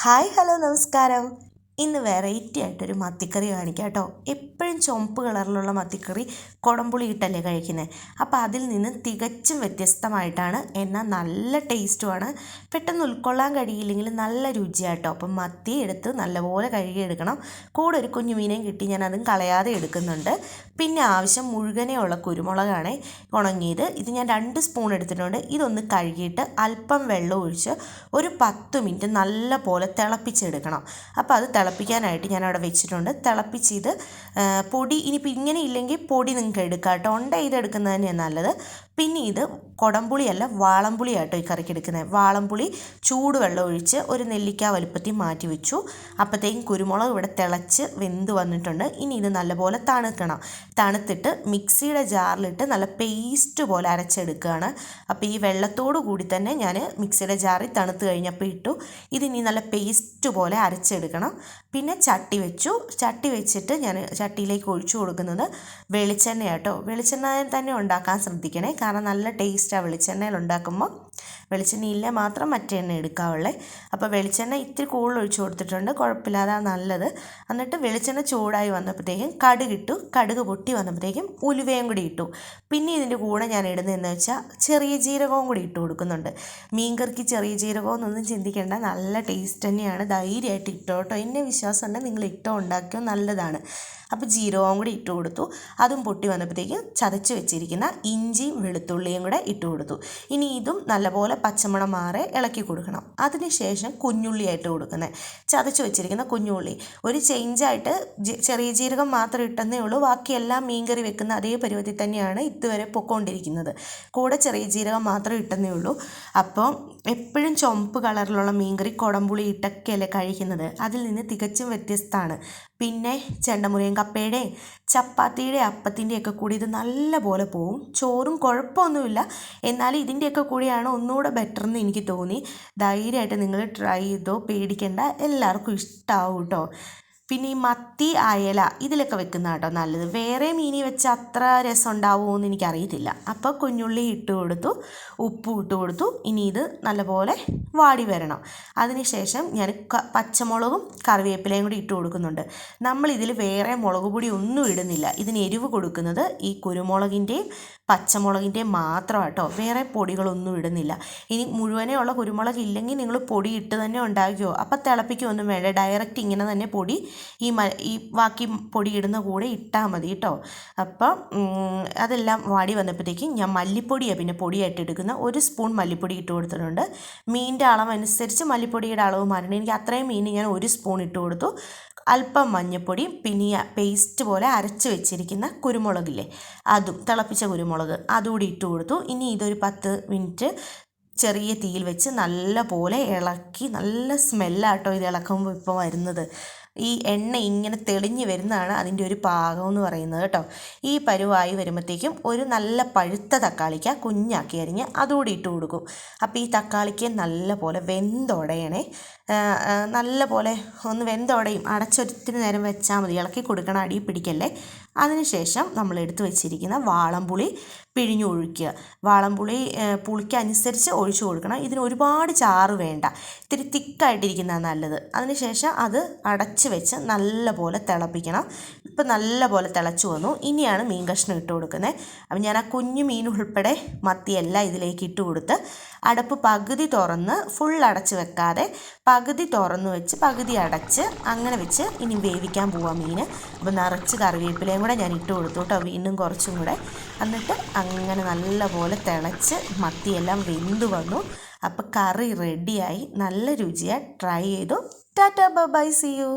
Hi hello നമസ്കാരം. ഇന്ന് variety ആയിട്ടൊരു മത്തിക്കറി കാണിക്കാം കേട്ടോ. എപ്പോഴും ചുവപ്പ് കളറിലുള്ള മത്തിക്കറി കുടംപുളി ഇട്ടല്ലേ കഴിക്കുന്നത്. അപ്പോൾ അതിൽ നിന്ന് തികച്ചും വ്യത്യസ്തമായിട്ടാണ്, എന്നാൽ നല്ല ടേസ്റ്റുമാണ്. പെട്ടെന്ന് ഉൾക്കൊള്ളാൻ കഴിയില്ലെങ്കിൽ നല്ല രുചിയാട്ടോ. അപ്പം മത്തി എടുത്ത് നല്ലപോലെ കഴുകിയെടുക്കണം. കൂടെ ഒരു കുഞ്ഞു മീനേയും കിട്ടി, ഞാൻ അതും കളയാതെ എടുക്കുന്നുണ്ട്. പിന്നെ ആവശ്യം മുഴുവനെയുള്ള കുരുമുളകാണ് ഉണങ്ങിയത്. ഇത് ഞാൻ 2 സ്പൂൺ എടുത്തിട്ടുണ്ട്. ഇതൊന്ന് കഴുകിയിട്ട് അല്പം വെള്ളം ഒഴിച്ച് ഒരു 10 മിനിറ്റ് നല്ല പോലെ തിളപ്പിച്ചെടുക്കണം. അപ്പോൾ അത് തിളപ്പിക്കാനായിട്ട് ഞാൻ അവിടെ വെച്ചിട്ടുണ്ട്. തിളപ്പിച്ച് ഇത് പൊടി, ഇനിയിപ്പോൾ ഇങ്ങനെ ഇല്ലെങ്കിൽ പൊടി നിങ്ങൾക്ക് എടുക്കാം കേട്ടോ. ഇതെടുക്കുന്നത് തന്നെയാണ് നല്ലത്. പിന്നെ ഇത് കുടംപുളിയല്ല, വാളംപുളിയാട്ടോ ഈ കറിക്ക് എടുക്കുന്നത്. വാളംപുളി ചൂടുവെള്ളം ഒഴിച്ച് ഒരു നെല്ലിക്ക വലുപ്പത്തിൽ മാറ്റി വെച്ചു. അപ്പോഴത്തേക്കും കുരുമുളക് ഇവിടെ തിളച്ച് വെന്ത് വന്നിട്ടുണ്ട്. ഇനി ഇത് നല്ലപോലെ തണുക്കണം. തണുത്തിട്ട് മിക്സിയുടെ ജാറിലിട്ട് നല്ല പേസ്റ്റ് പോലെ അരച്ചെടുക്കുകയാണ്. അപ്പോൾ ഈ വെള്ളത്തോടു കൂടി തന്നെ ഞാൻ മിക്സിയുടെ ജാറിൽ തണുത്ത് കഴിഞ്ഞപ്പോൾ ഇട്ടു. ഇതിനി നല്ല പേസ്റ്റ് പോലെ അരച്ചെടുക്കണം. പിന്നെ ചട്ടി വെച്ചു. ചട്ടി വെച്ചിട്ട് ഞാൻ ചട്ടിയിലേക്ക് ഒഴിച്ചു കൊടുക്കുന്നത് വെളിച്ചെണ്ണയാട്ടോ. വെളിച്ചെണ്ണ തന്നെ ഉണ്ടാക്കാൻ ശ്രദ്ധിക്കണേ, കാരണം നല്ല ടേസ്റ്റാണ് വെളിച്ചെണ്ണയിൽ ഉണ്ടാക്കുമ്പോൾ. വെളിച്ചെണ്ണയില്ലേ മാത്രം മറ്റേ എണ്ണ എടുക്കാവുള്ളേ. അപ്പോൾ വെളിച്ചെണ്ണ ഇത്തിരി കൂടുതൽ ഒഴിച്ചു കൊടുത്തിട്ടുണ്ട്, കുഴപ്പമില്ലാതെ നല്ലത്. എന്നിട്ട് വെളിച്ചെണ്ണ ചൂടായി വന്നപ്പോഴത്തേക്കും കടുകിട്ടു. കടുക് പൊട്ടി വന്നപ്പോഴത്തേക്കും ഉലുവയും കൂടി ഇട്ടു. പിന്നെ ഇതിൻ്റെ കൂടെ ഞാൻ ഇടുന്നതെന്ന് വെച്ചാൽ ചെറിയ ജീരകവും കൂടി ഇട്ട് കൊടുക്കുന്നുണ്ട്. മീൻകറിക്ക് ചെറിയ ജീരകവും ഒന്നും ചിന്തിക്കേണ്ട, നല്ല ടേസ്റ്റ് തന്നെയാണ്. ധൈര്യമായിട്ട് ഇട്ടോ കേട്ടോ. എന്നെ വിശ്വാസമുണ്ട്, നിങ്ങൾ ഇട്ടോ ഉണ്ടാക്കിയോ, നല്ലതാണ്. അപ്പോൾ ജീരകവും കൂടി ഇട്ട് കൊടുത്തു. അതും പൊട്ടി വന്നപ്പോഴത്തേക്കും ചതച്ച് വെച്ചിരിക്കുന്ന ഇഞ്ചിയും വെളുത്തുള്ളിയും കൂടെ ഇട്ട് കൊടുത്തു. ഇനി ഇതും നല്ലപോലെ പച്ചമണം മാറി ഇളക്കി കൊടുക്കണം. അതിനുശേഷം കുഞ്ഞുള്ളിയായിട്ട് കൊടുക്കുന്നത്, ചതച്ച് വെച്ചിരിക്കുന്ന കുഞ്ഞുള്ളി. ഒരു ചേഞ്ചായിട്ട് ചെറിയ ജീരകം മാത്രം ഇട്ടെന്നേ ഉള്ളൂ. ബാക്കിയെല്ലാം മീൻകറി വെക്കുന്ന അതേ പരുവത്തിൽ തന്നെയാണ് ഇതുവരെ പൊക്കോണ്ടിരിക്കുന്നത്. കൂടെ ചെറിയ ജീരകം മാത്രം ഇട്ടെന്നേ ഉള്ളൂ. അപ്പോൾ എപ്പോഴും ചുവപ്പ് കളറിലുള്ള മീൻകറി കുടംപുളി ഇട്ടൊക്കെയല്ലേ കഴിക്കുന്നത്. അതിൽ നിന്ന് തികച്ചും വ്യത്യസ്തമാണ്. പിന്നെ ചെണ്ടമുറിയൻ കപ്പയുടെയും ചപ്പാത്തിയുടെ അപ്പത്തിൻ്റെയൊക്കെ കൂടി ഇത് നല്ല പോലെ പോവും. ചോറും കുഴപ്പമൊന്നുമില്ല, എന്നാലും ഇതിൻ്റെയൊക്കെ കൂടിയാണ് ഒന്നുകൂടെ ബെറ്റർ എന്ന് എനിക്ക് തോന്നി. ധൈര്യമായിട്ട് നിങ്ങൾ ട്രൈ ചെയ്തോ, പേടിക്കേണ്ട, എല്ലാവർക്കും ഇഷ്ടമാവും കേട്ടോ. പിന്നെ ഈ മത്തി, അയല ഇതിലൊക്കെ വെക്കുന്ന കേട്ടോ നല്ലത്. വേറെ മീനി വെച്ച് അത്ര രസം ഉണ്ടാവുമോ എന്ന് എനിക്കറിയത്തില്ല. അപ്പോൾ കുഞ്ഞുള്ളി ഇട്ട് കൊടുത്തു, ഉപ്പും ഇട്ട് കൊടുത്തു. ഇനി ഇത് നല്ലപോലെ വാടി വരണം. അതിനുശേഷം ഞാൻ പച്ചമുളകും കറിവേപ്പിലയും കൂടി ഇട്ട് കൊടുക്കുന്നുണ്ട്. നമ്മളിതിൽ വേറെ മുളക് പൊടി ഒന്നും ഇടുന്നില്ല. ഇതിന് എരിവ് കൊടുക്കുന്നത് ഈ കുരുമുളകിൻ്റെയും പച്ചമുളകിൻ്റെയും മാത്രം കേട്ടോ. വേറെ പൊടികളൊന്നും ഇടുന്നില്ല. ഇനി മുഴുവനേ ഉള്ള കുരുമുളക് ഇല്ലെങ്കിൽ നിങ്ങൾ പൊടി ഇട്ട് തന്നെ ഉണ്ടാക്കിയോ. അപ്പം തിളപ്പിക്കൊന്നും വേണ്ട, ഡയറക്റ്റ് ഇങ്ങനെ തന്നെ പൊടി ഈ ബാക്കി പൊടി ഇടുന്ന കൂടെ ഇട്ടാൽ മതി കേട്ടോ. അപ്പം അതെല്ലാം വാടി വന്നപ്പോഴത്തേക്കും ഞാൻ മല്ലിപ്പൊടിയാണ് പിന്നെ പൊടിയായിട്ട് എടുക്കുന്ന 1 സ്പൂൺ മല്ലിപ്പൊടി ഇട്ട് കൊടുത്തിട്ടുണ്ട്. മീനിൻ്റെ അളവനുസരിച്ച് മല്ലിപ്പൊടിയുടെ അളവ് മാറണം. എനിക്ക് അത്രയും മീൻ ഞാൻ 1 സ്പൂൺ ഇട്ട് കൊടുത്തു. അല്പം മഞ്ഞൾപ്പൊടി, പിന്നെ പേസ്റ്റ് പോലെ അരച്ച് വെച്ചിരിക്കുന്ന കുരുമുളകില്ലേ, അതും തിളപ്പിച്ച കുരുമുളക് അതുകൂടി ഇട്ട് കൊടുത്തു. ഇനി ഇതൊരു 10 മിനിറ്റ് ചെറിയ തീയിൽ വെച്ച് നല്ല പോലെ ഇളക്കി. നല്ല സ്മെല്ലാട്ടോ ഇത് ഇളക്കുമ്പോൾ ഇപ്പോൾ വരുന്നത്. ഈ എണ്ണ ഇങ്ങനെ തെളിഞ്ഞ് വരുന്നതാണ് അതിൻ്റെ ഒരു പാകം എന്ന് പറയുന്നത് കേട്ടോ. ഈ പരുവായി വരുമ്പോഴത്തേക്കും ഒരു നല്ല പഴുത്ത തക്കാളിക്ക കുഞ്ഞാക്കി അരിഞ്ഞ് അതുകൂടി ഇട്ട് കൊടുക്കും. അപ്പോൾ ഈ തക്കാളിക്ക് നല്ല പോലെ വെന്തുടയണേ. നല്ല പോലെ ഒന്ന് വെന്തുടയും. അടച്ചൊരിത്തിരി നേരം വെച്ചാൽ മതി, ഇളക്കി കൊടുക്കണം, അടി പിടിക്കല്ലേ. അതിനുശേഷം നമ്മൾ എടുത്ത് വെച്ചിരിക്കുന്ന വാളംപുളി പിഴിഞ്ഞ് ഒഴിക്കുക. വാളംപുളി പുളിക്കനുസരിച്ച് ഒഴിച്ചു കൊടുക്കണം. ഇതിന് ഒരുപാട് ചാറ് വേണ്ട, ഇത്തിരി തിക്കായിട്ടിരിക്കുന്നതാണ് നല്ലത്. അതിനുശേഷം അത് അടച്ച് വെച്ച് നല്ല പോലെ തിളപ്പിക്കണം. ഇപ്പം നല്ല പോലെ തിളച്ചു വന്നു. ഇനിയാണ് മീൻ കഷ്ണം ഇട്ട് കൊടുക്കുന്നത്. അപ്പം ഞാൻ ആ കുഞ്ഞു മീൻ ഉൾപ്പെടെ മത്തിയെല്ലാം ഇതിലേക്ക് ഇട്ട് കൊടുത്ത് അടപ്പ് പകുതി തുറന്ന്, ഫുൾ അടച്ച് വെക്കാതെ പകുതി തുറന്ന് വെച്ച് പകുതി അടച്ച് അങ്ങനെ വെച്ച് ഇനി വേവിക്കാൻ പോവാം മീൻ. അപ്പോൾ നിറച്ച് കറിവേപ്പിലയും കൂടെ ഞാൻ ഇട്ട് കൊടുത്തു കേട്ടോ, വീണ്ടും കുറച്ചും കൂടെ. എന്നിട്ട് അങ്ങനെ നല്ല പോലെ തിളച്ച് മത്തിയെല്ലാം വെന്ത് വന്നു. അപ്പോൾ കറി റെഡിയായി, നല്ല രുചിയായി. ട്രൈ ചെയ്തു. Tata bye, see U.